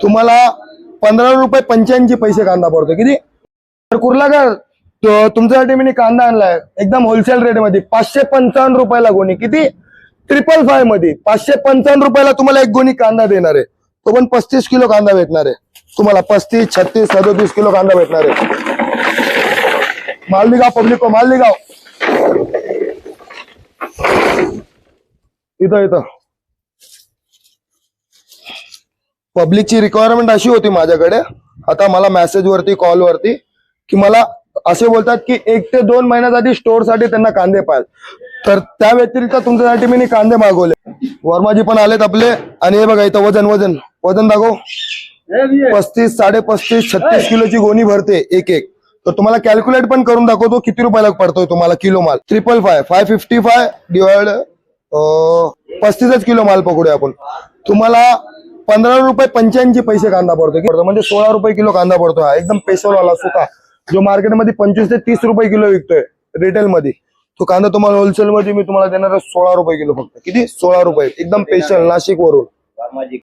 तुम्हाला 15 रुपये 85 कांदा पडतो. किती तर कुर्ला का तुमच्यासाठी मी कांदा आणलाय एकदम होलसेल रेट मध्ये 555 रुपयाला गोणी. किती 555 मध्ये 555 रुपयाला तुम्हाला एक गोणी कांदा देणार आहे. तो पण 35 किलो कांदा भेटणार आहे तुम्हाला. 35 36 37 किलो कांदा भेटणार आहे. मालदिगाव पब्लिक को मालदिगाव इथं पब्लिकची रिक्वायरमेंट अशी होती माझ्याकडे. आता मला मेसेज वरती कॉल वरती की मला असे बोलतात की 1 ते 2 महिन्यासाठी स्टोअर साठी त्यांना कांदे पाहिजे. तर त्या व्यतिरिक्त तुमच्यासाठी मी कांदे मागवले. वर्माजी पण आलेत आपले. आणि हे बघा इथं वजन दाखव. 35 35.5 36 किलोची गोणी भरते एक. तर तुम्हाला कॅल्क्युलेट पण करून दाखवतो किती रुपयाला पडतोय तुम्हाला किलो माल. 555 डिवाइड 35 किलो माल पकडूया आपण. तुम्हाला 15 रुपये 85 कांदा पडतो. म्हणजे 16 रुपये किलो कांदा पडतो. हा एकदम पेशलवाला सुका जो मार्केटमध्ये 25 ते 30 रुपये किलो विकतोय रिटेल मध्ये. तो कांदा तुम्हाला होलसेल मध्ये मी तुम्हाला देणार 16 रुपये किलो फक्त. किती 16 रुपये एकदम स्पेशल नाशिक वरून.